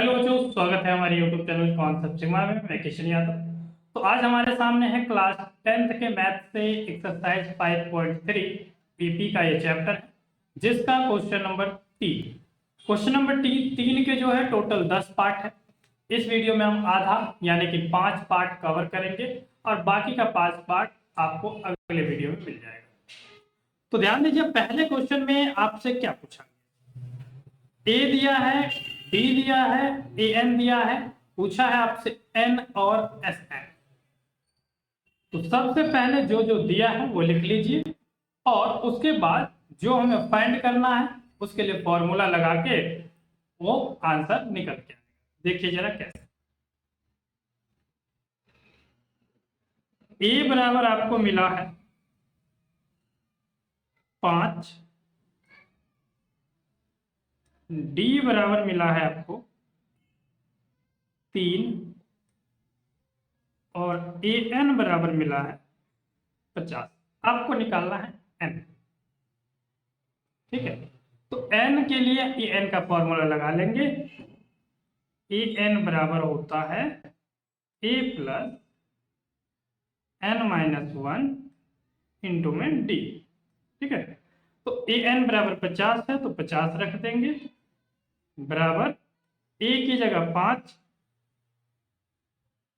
Hello बच्चों, स्वागत है हमारे यूट्यूब चैनल कॉन्सेप्ट सिग्मा में। मैं किशन यादव। तो आज हमारे सामने है क्लास 10th के मैथ से एक्सरसाइज 5.3 पीपी का ये चैप्टर है, जिसका क्वेश्चन नंबर 3। क्वेश्चन नंबर 3 के जो है टोटल 10 पार्ट है। इस वीडियो में हम आधा यानी कि 5 पार्ट कवर करेंगे और बाकी का 5 पार्ट आपको अगले वीडियो में मिल जाएगा। तो ध्यान दीजिए, पहले क्वेश्चन में आपसे क्या पूछा, ए दिया है, डी दिया है, ए एन दिया है, पूछा है आपसे एन और एस एन। तो सबसे पहले जो जो दिया है वो लिख लीजिए और उसके बाद जो हमें फाइंड करना है उसके लिए फॉर्मूला लगा के वो आंसर निकल के आएगा। देखिए जरा कैसे। ए बराबर आपको मिला है 5, डी बराबर मिला है आपको 3 और ए एन बराबर मिला है 50। आपको निकालना है एन। ठीक है, तो एन के लिए ए एन का फॉर्मूला लगा लेंगे। ए एन बराबर होता है ए प्लस एन माइनस 1 इंटू में डी। ठीक है, तो ए एन बराबर 50 है तो 50 रख देंगे, बराबर ए की जगह 5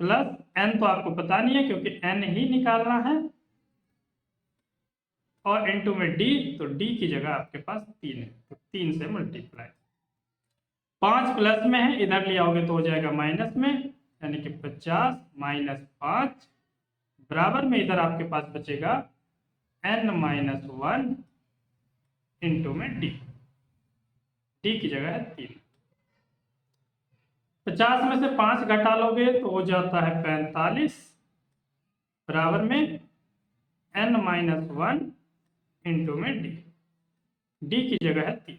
प्लस एन तो आपको पता नहीं है क्योंकि एन ही निकालना है, और इंटू में डी, तो डी की जगह आपके पास 3 है तो 3 से मल्टीप्लाई। 5 प्लस में है, इधर ले आओगे तो हो जाएगा माइनस में, यानी कि 50 माइनस 5 बराबर में इधर आपके पास बचेगा n माइनस 1 इंटू में डी। डी की जगह है 3। 50 में से 5 घटा लोगे तो हो जाता है 45 बराबर में n माइनस 1 इंटू में डी। डी की जगह है 3।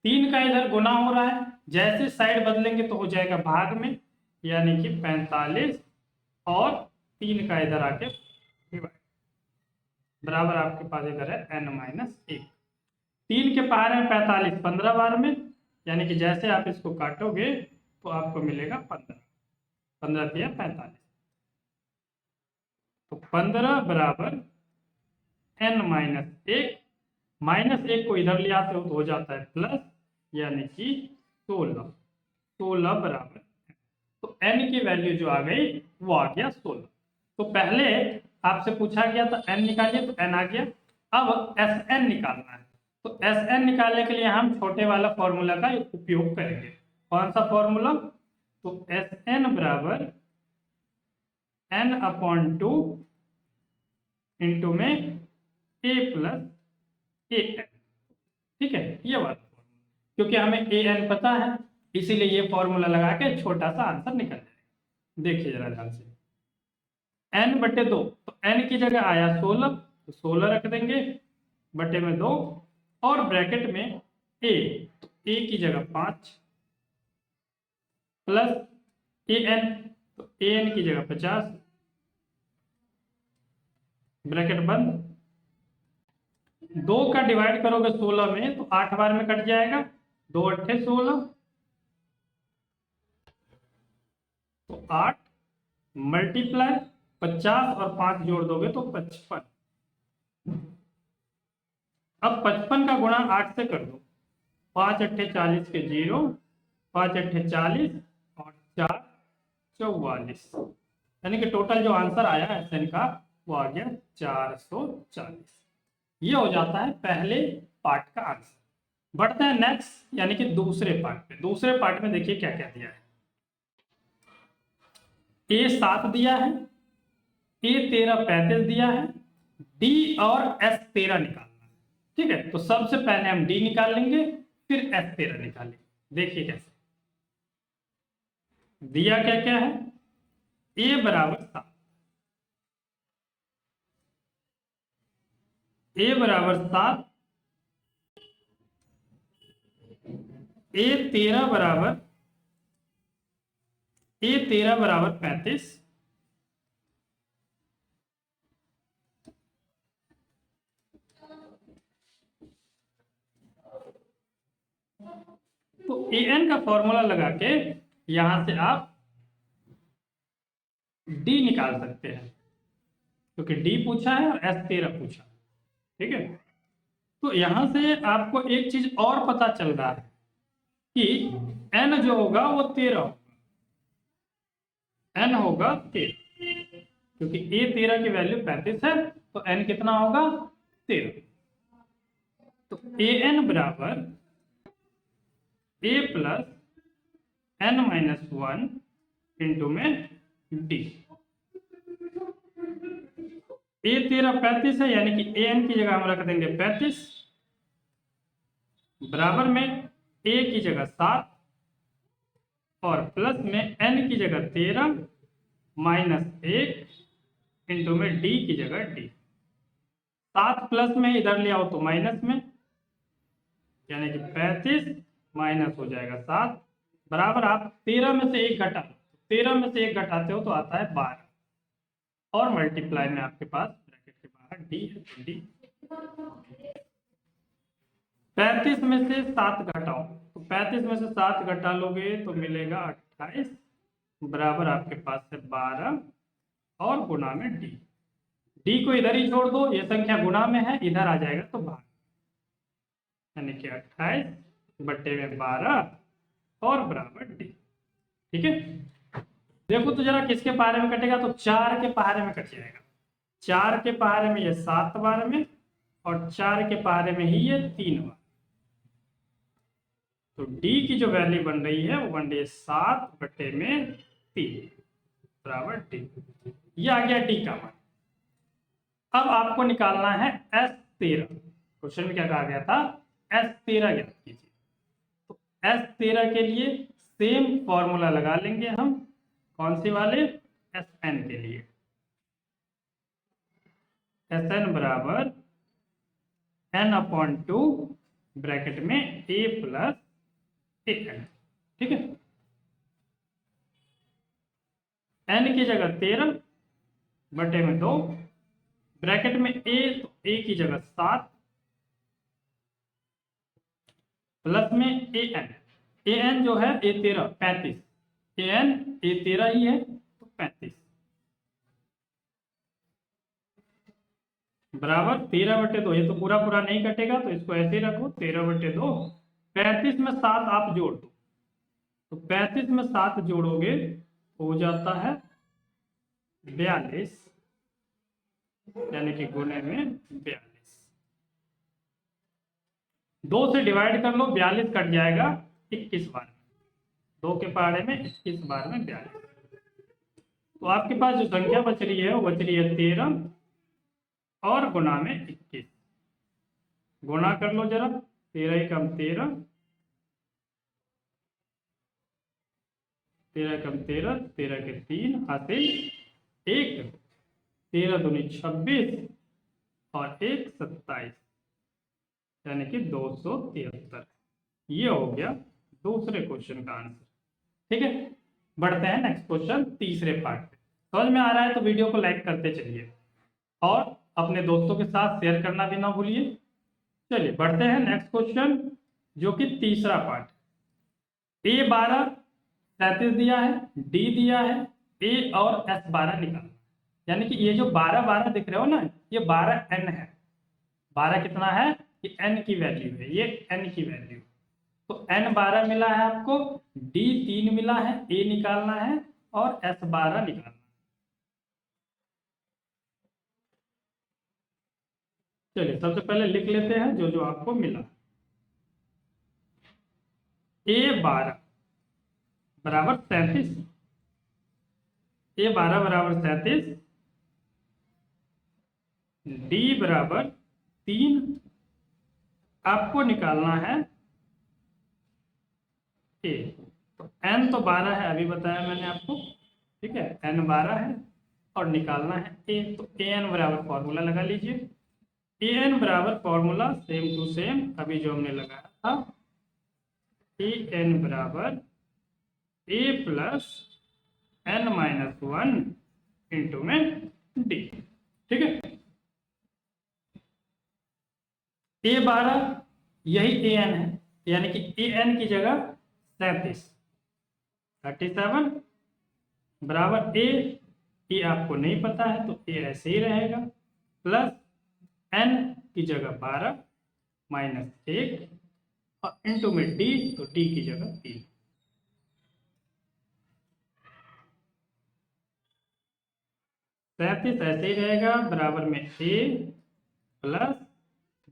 3 का इधर गुना हो रहा है, जैसे साइड बदलेंगे तो हो जाएगा भाग में, यानी कि 45 और 3 का इधर आके डिवाइड, बराबर आपके पास इधर है n माइनस 1। 3 के पहाड़े में 45 15 बार में, यानी कि जैसे आप इसको काटोगे तो आपको मिलेगा 15। 15 दिया 45, तो 15 बराबर n माइनस 1। माइनस 1 को इधर ले आते हो तो हो जाता है प्लस, यानी कि 16। 16 बराबर, तो n की वैल्यू जो आ गई वो आ गया 16। तो पहले आपसे पूछा गया था n निकालिए, तो n आ गया। अब Sn निकालना है, तो Sn निकालने के लिए हम छोटे वाला फॉर्मूला का उपयोग करेंगे। कौन सा फॉर्मूला? तो Sn बराबर n/2 इंटू में a प्लस ए एन। ठीक है, ये वाला फॉर्मूला, क्योंकि हमें ए एन पता है इसीलिए ये फॉर्मूला लगा के छोटा सा आंसर निकल जाएगा। देखिए जरा ध्यान से, n/2, तो n की जगह आया 16 तो 16 रख देंगे बटे में 2 और ब्रैकेट में a, तो a की जगह 5 प्लस ए एन, तो ए एन की जगह 50 ब्रैकेट बंद। 2 का डिवाइड करोगे 16 में तो 8 बार में कट जाएगा, 2 अट्ठे 16, तो 8 मल्टीप्लाई 50 और 5 जोड़ दोगे तो 55। अब 55 का गुणा 8 से कर दो, 5 अट्ठे 40 के 0, 5 अट्ठे 40 और 4 44, यानी कि टोटल जो आंसर आया एसएन का वो आ गया 440। ये हो जाता है पहले पार्ट का आंसर। बढ़ते हैं नेक्स्ट, यानी कि दूसरे पार्ट पे। दूसरे पार्ट में देखिए क्या क्या दिया है। ए 7 दिया है, ए 13 35 दिया है, डी और एस 13 निकालना है। ठीक है, तो सबसे पहले हम डी निकाल लेंगे फिर एस 13 निकालेंगे। देखिए कैसे दिया, क्या क्या है। ए बराबर 7, ए बराबर 7, ए 13 बराबर, ए 13 बराबर 35, तो ए एन का फॉर्मूला लगा के यहां से आप डी निकाल सकते हैं, क्योंकि डी पूछा है और एस 13 पूछा, ठीक है। तो यहां से आपको एक चीज और पता चल रहा है कि एन जो होगा वो 13 होगा, एन होगा 13, क्योंकि ए 13 की वैल्यू 35 है, तो एन कितना होगा 13। तो ए एन बराबर ए प्लस एन माइनस 1 इंटू में डी। ए 13 35 है, यानी कि ए एन की जगह हम रख देंगे 35, बराबर में ए की जगह 7 और प्लस में एन की जगह 13 माइनस 1 इंटू में डी की जगह डी। 7 प्लस में इधर ले आओ तो माइनस में, यानी कि 35 माइनस हो जाएगा 7, बराबर आप 13 में से 1 घटा, 13 में से 1 घटाते हो तो आता है 12, और मल्टीप्लाई में आपके पास ब्रैकेट के बाहर डी है, तो डी। 35 में से 7 घटाओ, तो 35 में से 7 घटा लोगे तो मिलेगा 28, बराबर आपके पास है 12 और गुना में डी। डी को इधर ही छोड़ दो, ये संख्या गुना में है, इधर आ जाएगा तो भाग, यानी कि 28 बट्टे में 12 और बराबर डी, ठीक है। देखो तो जरा किसके पहाड़े में कटेगा, तो 4 के पहाड़े में कट जाएगा। 4 के पहाड़े में ये 7 बार में, और 4 के पहाड़े में ही ये 3 बार। तो डी की जो वैल्यू बन रही है वो बन रही है 7 बट्टे में 3 बराबर डी। ये आ गया डी का मान। अब आपको निकालना है S13। क्वेश्चन में क्या कहा गया था, S13 ज्ञात कीजिए। तो S13 के लिए सेम फॉर्मूला लगा लेंगे हम, कौन से वाले, Sn के लिए। Sn बराबर n/2 ब्रैकेट में a प्लस an, ठीक है। n की जगह 13 बटे में 2, ब्रैकेट में a, तो a की जगह 7 प्लस में an जो है a13 35, an a13 ही है तो 35 बराबर 13/2। ये तो पूरा पूरा नहीं कटेगा तो इसको ऐसे ही रखो, 13/2। 35 में 7 आप जोड़ दो, तो 35 में 7 जोड़ोगे हो जाता है 42, यानी कि गुणे में 42। 2 से डिवाइड कर लो, 42 कट जाएगा 21 बार में, 2 के पहाड़े में 21 बार में 42। तो आपके पास जो संख्या बच रही है वो बच रही है 13 और गुना में 21। गुणा कर लो जरा, 13 कम 13, 13 कम 13, 13 के 3 हासिल 1, 13 दूनी 26 और 1 27, यानी कि 273। ये हो गया दूसरे क्वेश्चन का आंसर, ठीक है। बढ़ते हैं नेक्स्ट क्वेश्चन, तीसरे पार्ट पे। समझ में आ रहा है तो वीडियो को लाइक करते चलिए और अपने दोस्तों के साथ शेयर करना भी ना भूलिए। चलिए बढ़ते हैं नेक्स्ट क्वेश्चन, जो कि तीसरा पार्ट। A12 37 दिया है, डी दिया है, ए और S12 निकालना। यानी कि ये जो 12 12 दिख रहे हो ना, ये 12 n है। 12 कितना है, ये n की वैल्यू है, ये n की वैल्यू। तो n 12 मिला है आपको, d 3 मिला है, a निकालना है और S12 निकालना है। चलिए सबसे पहले लिख लेते हैं जो जो आपको मिला। A12 बराबर 37, A12 बराबर 37, डी बराबर 3, आपको निकालना है ए। तो n तो 12 है, अभी बताया मैंने आपको, ठीक है, n 12 है और निकालना है ए। तो ए एन बराबर फॉर्मूला लगा लीजिए। ए एन बराबर फॉर्मूला सेम टू सेम अभी जो हमने लगाया था, ए एन बराबर ए प्लस n माइनस 1 इंटू में डी, ठीक है। A12 यही an है, यानी कि an की जगह 37, 37 बराबर ए आपको नहीं पता है तो ए ऐसे ही रहेगा, प्लस n की जगह 12 माइनस 1 और इंटू में डी, तो डी की जगह 3। सैंतीस ऐसे ही रहेगा, बराबर में ए प्लस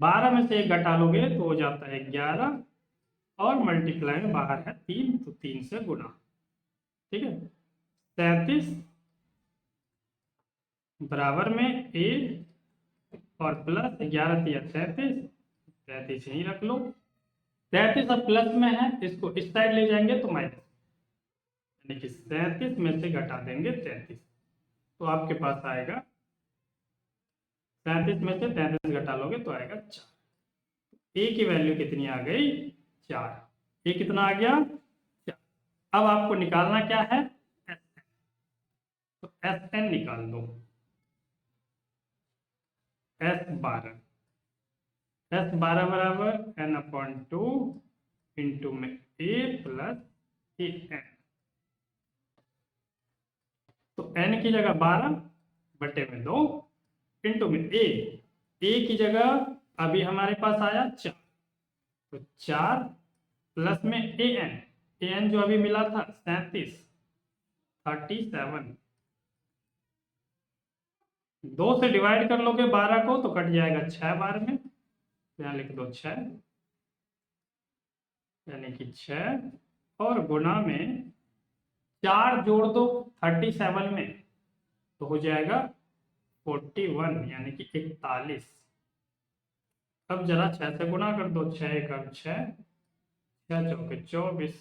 12 में से 1 घटा लोगे तो हो जाता है 11 और मल्टीप्लाई में बाहर है 3 तो 3 से गुना। ठीक है, 37 बराबर में ए और प्लस 11 दिया 33, 33 यहीं रख लो। 33 अब प्लस में है, इसको इस साइड ले जाएंगे तो माइनस, यानी कि 37 में से घटा देंगे 33 तो आपके पास आएगा 37 में से 33 घटा लोगे तो आएगा 4। ए की वैल्यू कितनी आ गई? 4। ए कितना आ गया? 4। अब आपको निकालना क्या है? एस एन, तो एस एन निकाल दो। S12 बराबर n/2 इंटू में a प्लस ए एन, तो n की जगह 12 बटे में 2 इंटू में a की जगह अभी हमारे पास आया 4, तो 4 प्लस में an जो अभी मिला था 37 2 से डिवाइड कर लोगे 12 को तो कट जाएगा 6 बार में, यहाँ लिख दो 6, यानी कि 6 और गुना में 4 जोड़ दो 37 में तो हो जाएगा 41, यानी कि 41। अब जरा 6 से गुना कर दो, 6 एकम 6, 6 चौके 24,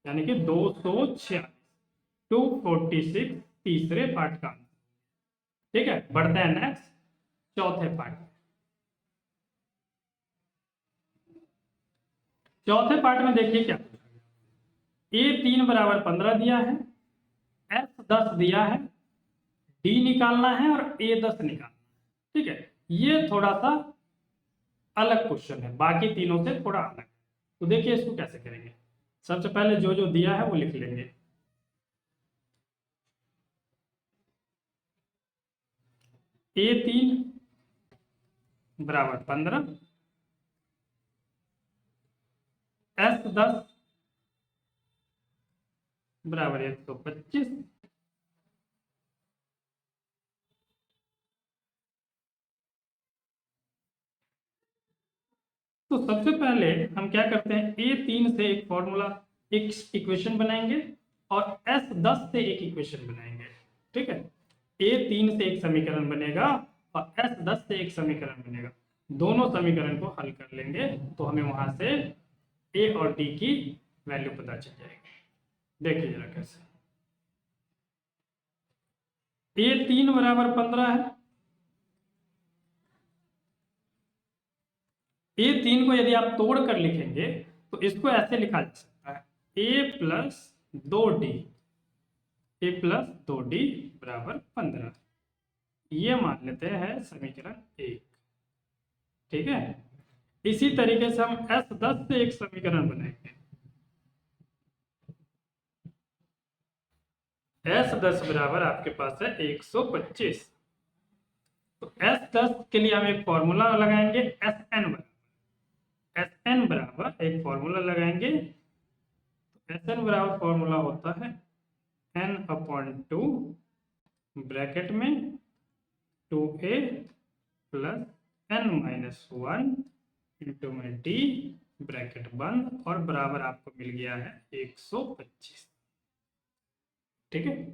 यानी कि 246, 246 तीसरे पार्ट का। ठीक है, बढ़ते हैं नेक्स्ट चौथे पार्ट। चौथे पार्ट में देखिए क्या, ए 3 बराबर 15 दिया है, एस 10 दिया है, डी निकालना है और ए 10 निकालना है। ठीक है, ये थोड़ा सा अलग क्वेश्चन है, बाकी तीनों से थोड़ा अलग। तो देखिए इसको कैसे करेंगे। सबसे पहले जो जो दिया है वो लिख लेंगे। ए 3 बराबर 15, एस 10 बराबर 125, तो सबसे पहले हम क्या करते हैं, A3 से एक फॉर्मूला, एक इक्वेशन बनाएंगे और S10 से एक इक्वेशन बनाएंगे। ठीक है, A3 से एक समीकरण बनेगा और S10 से एक समीकरण बनेगा। दोनों समीकरण को हल कर लेंगे तो हमें वहां से A और D की वैल्यू पता चल जाएगी। देखिए जरा कैसे। A3 बराबर 15 है, A3 को यदि आप तोड़ कर लिखेंगे तो इसको ऐसे लिखा जा सकता है, A plus 2D, A plus 2D बराबर 15। ये मान लेते हैं समीकरण 1। ठीक है, इसी तरीके से हम S10 से एक समीकरण बनाएंगे। S10 बराबर आपके पास है 125, तो S10 के लिए हम एक फॉर्मूला लगाएंगे, SN बराबर एक फॉर्मूला लगाएंगे, तो SN बराबर फॉर्मूला होता है n/2 ब्रैकेट में 2a प्लस n-1 इंटू में d ब्रैकेट बंद और बराबर आपको मिल गया है 125। ठीक है,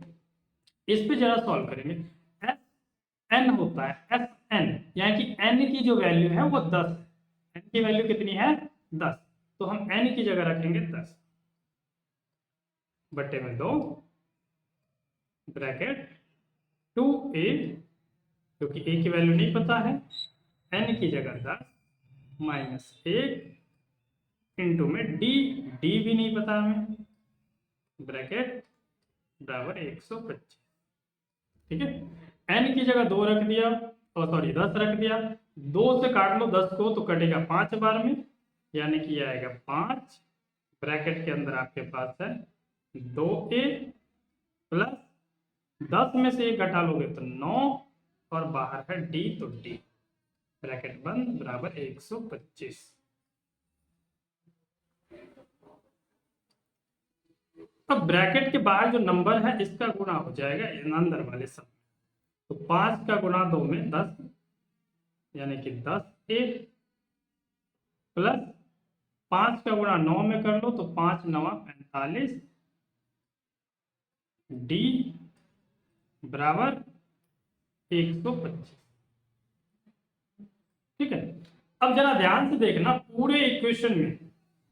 इस पे जरा सॉल्व करेंगे। n होता है Sn, यानी कि n की जो वैल्यू है वो 10 है। n की वैल्यू कितनी है? 10, तो हम n की जगह रखेंगे 10 बटे में 2 ब्रैकेट 2a, क्योंकि a की वैल्यू नहीं पता है, n की जगह 10 माइनस 1 इंटू में d भी नहीं पता हमें, ब्रैकेट बराबर 125। ठीक है, n की जगह 2 रख दिया, और सॉरी 10 रख दिया, 2 से काट लो 10 को तो कटेगा 5 बार में, यानी कि आएगा 5 ब्रैकेट के अंदर आपके पास है 2a प्लस 10 में से 1 घटा लोगे तो 9 और बाहर है d तो d ब्रैकेट बंद बराबर 125। अब ब्रैकेट के बाहर जो नंबर है इसका गुणा हो जाएगा अंदर वाले सब। तो 5 का गुणा 2 में 10 यानी कि 10a प्लस 5 का गुणा 9 में कर लो तो 5 9 45 d बराबर 125। ठीक है, अब जरा ध्यान से देखना पूरे इक्वेशन में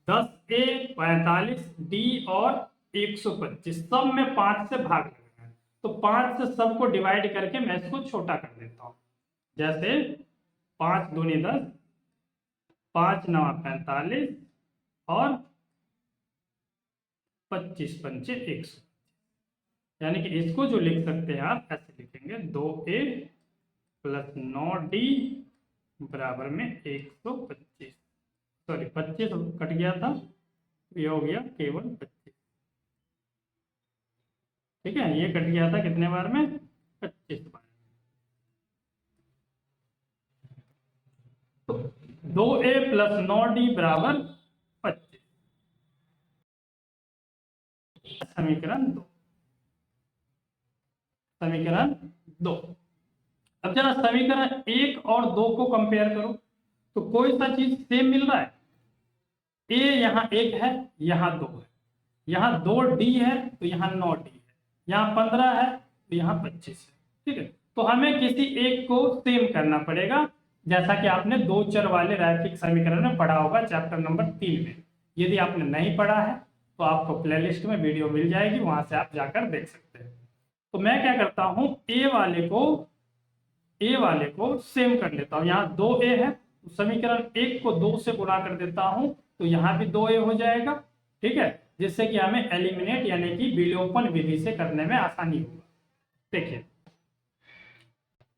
10a 45 d और 125 सब में 5 से भाग लगना है। तो 5 से सबको डिवाइड करके मैं इसको छोटा कर देता हूं। जैसे 5 दूनी 10 5 9 45 और 25 पंचे 100 यानी कि इसको जो लिख सकते हैं आप ऐसे लिखेंगे 2a प्लस 9d बराबर में 125। सॉरी 25 कट गया था, ये हो गया केवल 25। ठीक है, ये कट गया था कितने बार में 25 बार। तो 2a प्लस 9d बराबर 25। समीकरण 2। समीकरण 2। अब जरा समीकरण 1 और 2 को कंपेयर करो तो कोई सा चीज सेम मिल रहा है। a यहाँ 1 है, यहाँ 2 है, यहाँ 2d है तो यहाँ 9d है, यहाँ 15 है तो यहाँ 25 है। ठीक है, तो हमें किसी एक को सेम करना पड़ेगा, जैसा कि आपने दो चर वाले रैखिक समीकरण में पढ़ा होगा चैप्टर नंबर 3 में। यदि आपने नहीं पढ़ा है तो आपको प्लेलिस्ट में वीडियो मिल जाएगी, वहां से आप जाकर देख सकते हैं। तो मैं क्या करता हूं, ए वाले को सेम कर लेता हूं। यहाँ 2a है तो समीकरण 1 को 2 से गुणा कर देता हूं तो यहाँ भी 2a हो जाएगा। ठीक है, जिससे कि हमें एलिमिनेट यानी कि विलोपन विधि से करने में आसानी होगा। देखिए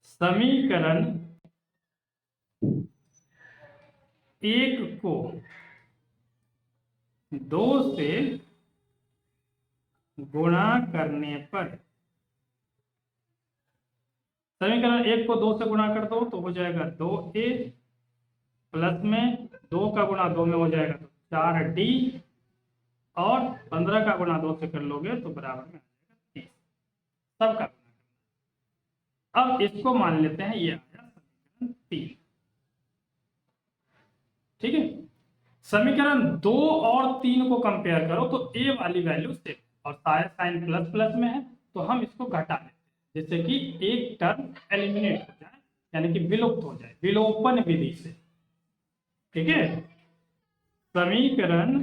समीकरण 1 को 2 से गुणा करने पर, समीकरण 1 को 2 से गुणा कर दो तो हो जाएगा 2a प्लस में 2 का गुणा 2 में हो जाएगा तो 4d और 15 का गुणा 2 से कर लोगे तो बराबर में आ जाएगा 30। सबका गुणा। अब इसको मान लेते हैं ये आ गया समीकरण 3। ठीक है, समीकरण 2 और 3 को कंपेयर करो तो a वाली वैल्यू सेम और साइन प्लस प्लस में है तो हम इसको घटा लेते हैं जिससे कि एक टर्म एलिमिनेट हो जाए यानी कि विलुप्त हो जाए विलोपन विधि से। ठीक है, समीकरण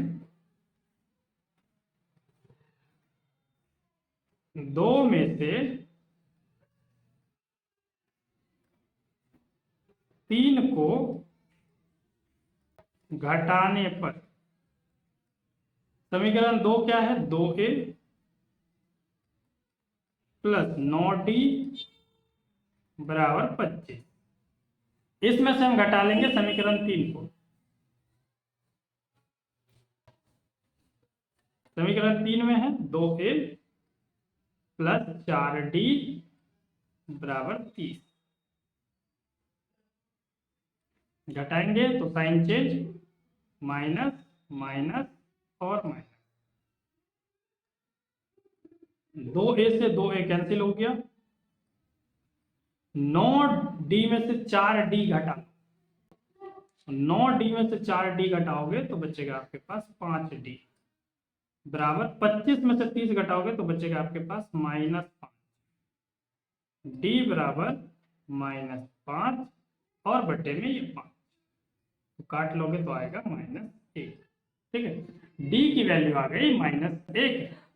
2 में से 3 को घटाने पर समीकरण 2 क्या है, 2a प्लस 9d बराबर 25। इसमें से हम घटा लेंगे समीकरण 3 को। समीकरण 3 में है 2a प्लस 4d बराबर 30। घटाएंगे तो साइन चेंज माइनस माइनस और माइनस, 2a से 2a कैंसिल हो गया, 9d में से 4d घटा, 9d में से 4d घटाओगे तो बचेगा आपके पास 5d बराबर 25 में से 30 घटाओगे तो बचेगा आपके पास -5, d बराबर -5 और बटे में ये 5 तो काट लोगे तो आएगा -1। ठीक है, d की वैल्यू आ गई -1।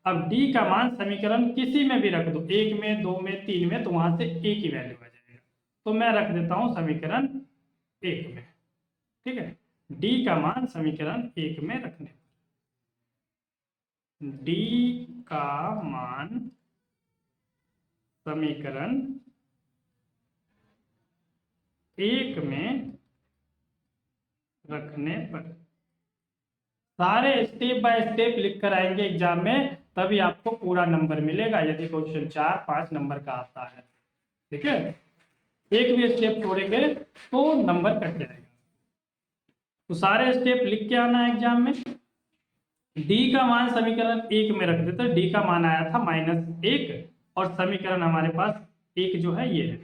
अब d का मान समीकरण किसी में भी रख दो, 1 में 2 में 3 में, तो वहां से a की वैल्यू आ जाएगा। तो मैं रख देता हूं समीकरण 1 में। ठीक है, d का मान समीकरण 1 में रखने पर d का मान समीकरण 1 में रखने पर सारे स्टेप बाय स्टेप लिख कर आएंगे एग्जाम में, तभी आपको पूरा नंबर मिलेगा, यदि क्वेश्चन 4-5 नंबर का आता है। ठीक है, एक भी स्टेप छोड़ेंगे तो नंबर कट जाएगा। तो सारे स्टेप लिख के आना है एग्जाम में। डी का मान समीकरण 1 में रख देते, डी का मान आया था -1, और समीकरण हमारे पास एक जो है ये है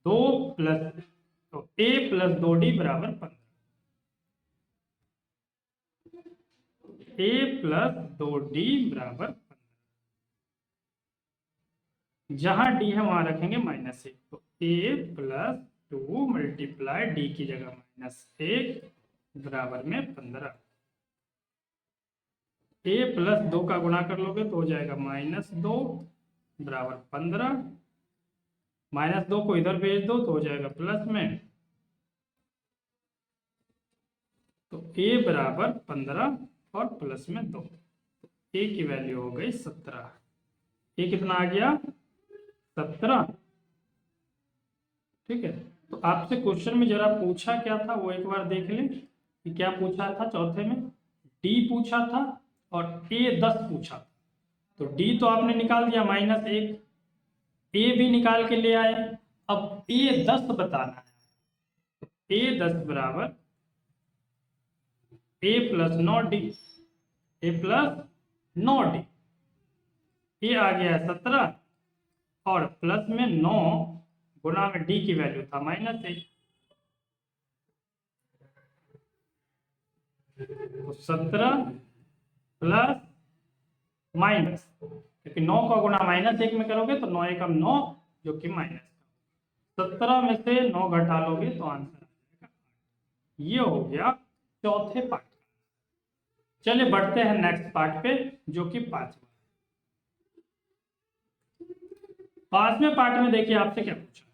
2 प्लस, तो a प्लस 2d बराबर 15, a प्लस 2d बराबर 15, जहां d है वहां रखेंगे -1, तो a प्लस 2 मल्टीप्लाई d की जगह -1 बराबर में 15। a प्लस 2 का गुणा कर लोगे तो हो जाएगा -2 बराबर 15, -2 को इधर भेज दो तो हो जाएगा प्लस में, तो a बराबर 15 और प्लस में 2, तो a की वैल्यू हो गई 17। a कितना आ गया 17। ठीक है, तो आपसे क्वेश्चन में जरा पूछा क्या था वो एक बार देख लें कि क्या पूछा था। चौथे में d पूछा था और a 10 पूछा था। तो d तो आपने निकाल दिया -1, a भी निकाल के ले आए, अब a 10 बताना है। a 10 बराबर a plus 9d, a plus 9d, ये आ गया 17 और प्लस में 9 गुना में d की वैल्यू था -1, तो 17 प्लस माइनस, क्योंकि 9 का गुणा -1 में करोगे तो 9 एकम 9 जो कि -17 में से 9 घटा लोगे तो आंसर आ जाएगा 8। ये हो गया चौथे पार्ट। चलिए बढ़ते हैं नेक्स्ट पार्ट पे जो कि 5वां। 5वें पार्ट में देखिए आपसे क्या पूछा,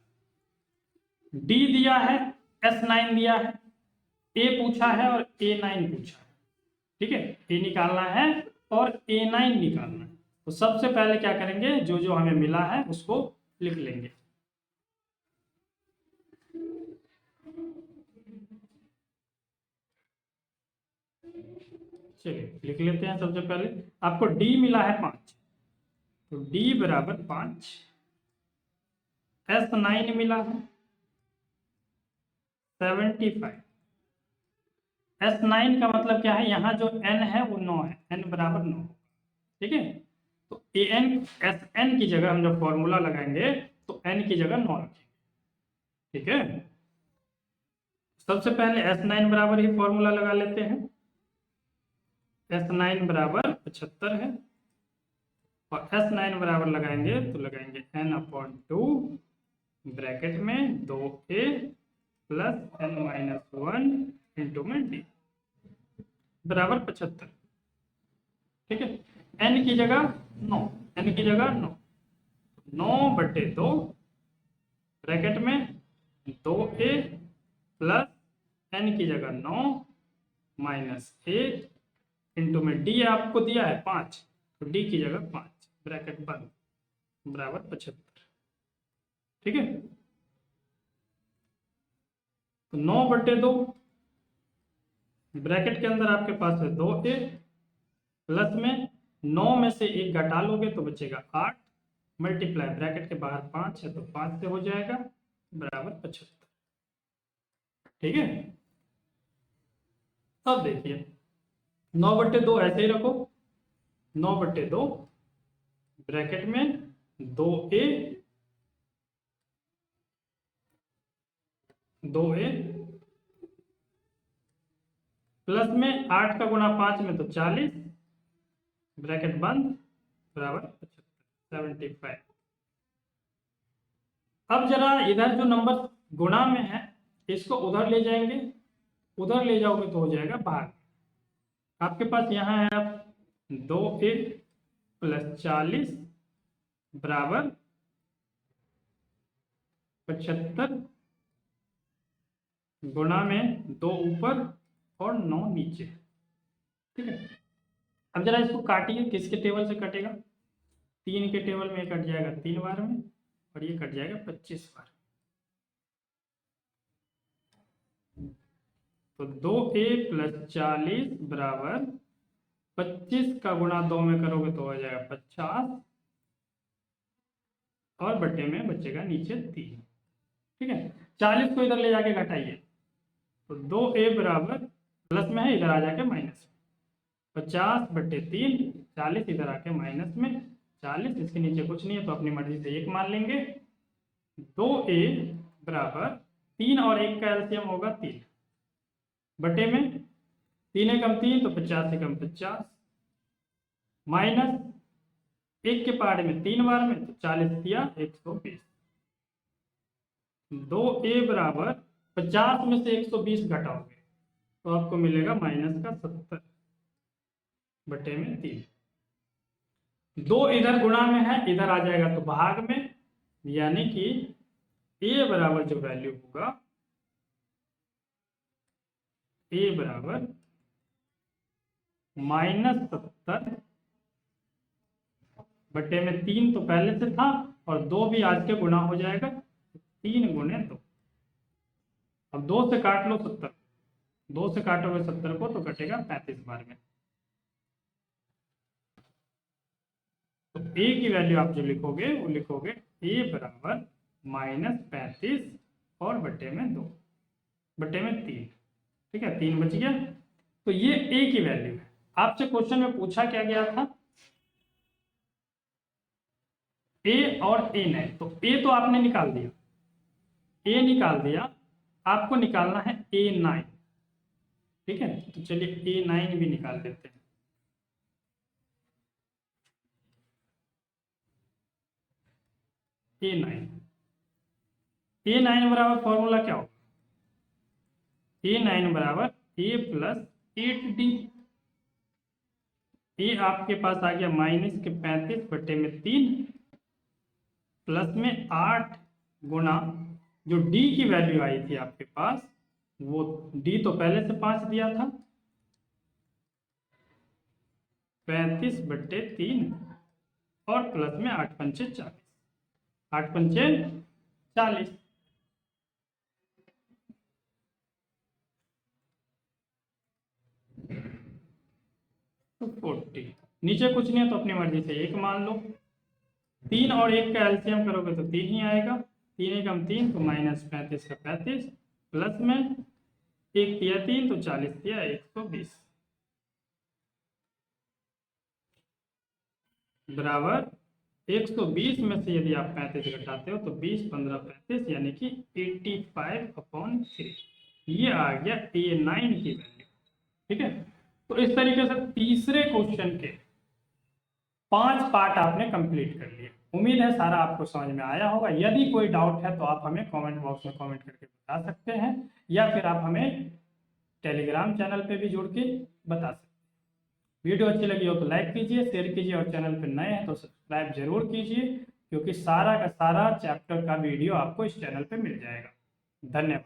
डी दिया है, S9 दिया है, ए पूछा है और A9 पूछा है। ठीक है, ए निकालना है और A9 निकालना है। तो सबसे पहले क्या करेंगे, जो जो हमें मिला है उसको लिख लेंगे। चलिए लिख लेते हैं। सबसे पहले आपको डी मिला है 5, तो डी बराबर 5, S9 मिला है 75, S9 का मतलब क्या है, यहाँ जो n है वो 9 है, n बराबर 9। ठीक है, तो an Sn की जगह हम जब फॉर्मूला लगाएंगे तो n की जगह 9 रखेंगे। ठीक है, सबसे पहले S9 बराबर ही फॉर्मूला लगा लेते हैं। S9 बराबर 75 है और S9 बराबर लगाएंगे तो लगाएंगे n/2 ब्रैकेट में 2a प्लस n-1 इंटू में d बराबर 75। ठीक है, n की जगह 9, n की जगह 9, 9/2 ब्रैकेट में 2a प्लस n की जगह 9 -1 इंटू में d आपको दिया है 5, तो d की जगह 5 ब्रैकेट बंद बराबर 75। ठीक है, तो 9/2 ब्रैकेट के अंदर आपके पास है 2a प्लस में 9 में से 1 घटा लोगे तो बचेगा 8 मल्टीप्लाई ब्रैकेट के बाहर 5 है तो 5 से हो जाएगा बराबर 75। ठीक है, अब देखिए 9/2 ऐसे ही रखो, 9/2 ब्रैकेट में 2a 2a प्लस में 8 का गुणा 5 में तो 40 ब्रैकेट बंद बराबर 75। अब जरा इधर जो नंबर गुणा में है इसको उधर ले जाएंगे, उधर ले जाओगे तो हो जाएगा भाग। आपके पास यहाँ है आप 2a प्लस 40 बराबर 75 गुणा में 2 ऊपर और 9 नीचे। ठीक है, अब जरा इसको काटिए, किसके टेबल से कटेगा, 3 के टेबल में कट जाएगा 3 बार में और ये कट जाएगा 25 बार। तो 2a प्लस 40 बराबर 25 का गुणा 2 में करोगे तो हो जाएगा 50 और बटे में बचेगा नीचे 3। ठीक है, 40 को इधर ले जाके घटाइए तो 2a बराबर प्लस में है, इधर आ जाके माइनस में 50 बटे 3, 40 इधर आके माइनस में 40, इसके नीचे कुछ नहीं है तो अपनी मर्जी से 1 मान लेंगे। 2a बराबर 3 और 1 का एलसीएम होगा 3 बटे में 3 एकम 3 तो 50 एकम 50 माइनस 1 के पहाड़े में 3 बार में तो 40 दिया 120। 2a बराबर 50 में से 120 घटाओगे तो आपको मिलेगा माइनस का 70 बटे में 3। 2 इधर गुणा में है, इधर आ जाएगा तो भाग में, यानी कि a बराबर जो वैल्यू होगा a बराबर -70 बटे में 3 तो पहले से था और 2 भी आज के गुणा हो जाएगा 3 गुणे 2। अब 2 से काट लो 70, 2 से काटोगे 70 को तो कटेगा 35 बार में। तो a की वैल्यू आप जो लिखोगे वो लिखोगे a बराबर -35 और बटे में 2 बटे में 3। ठीक है, 3 बच गया। तो ये a की वैल्यू है। आपसे क्वेश्चन में पूछा क्या गया था, a और a9, तो a तो आपने निकाल दिया, a निकाल दिया, आपको निकालना है a9। ठीक है, तो चलिए a9 भी निकाल लेते हैं। a9 बराबर फॉर्मूला क्या होगा, a9 बराबर a प्लस 8d। a आपके पास आ गया माइनस के 35 बटे में 3 प्लस में 8 गुना जो d की वैल्यू आई थी आपके पास, वो d तो पहले से 5 दिया था, 35 बटे 3 और प्लस में 8 पंचे 40, 8 पंचे 40। तो 40, नीचे कुछ नहीं है तो अपनी मर्जी से 1 मान लो। 3 और 1 का एलसीएम करोगे तो 3 ही आएगा, 3 एकम 3 तो -35 का 35 प्लस में 1 दिया 3 तो 40 दिया 120 बराबर 120 में से यदि आप 35 घटाते हो तो 20 15 35 यानी कि 85/3। ये आ गया a9 की वैल्यू। ठीक है, तो इस तरीके से तीसरे क्वेश्चन के 5 पार्ट आपने कंप्लीट कर लिए। उम्मीद है सारा आपको समझ में आया होगा। यदि कोई डाउट है तो आप हमें कमेंट बॉक्स में कमेंट करके बता सकते हैं, या फिर आप हमें टेलीग्राम चैनल पे भी जुड़ के बता सकते हैं। वीडियो अच्छी लगी हो तो लाइक कीजिए, शेयर कीजिए और चैनल पर नए हैं तो सब्सक्राइब जरूर कीजिए, क्योंकि सारा का सारा चैप्टर का वीडियो आपको इस चैनल पे मिल जाएगा। धन्यवाद।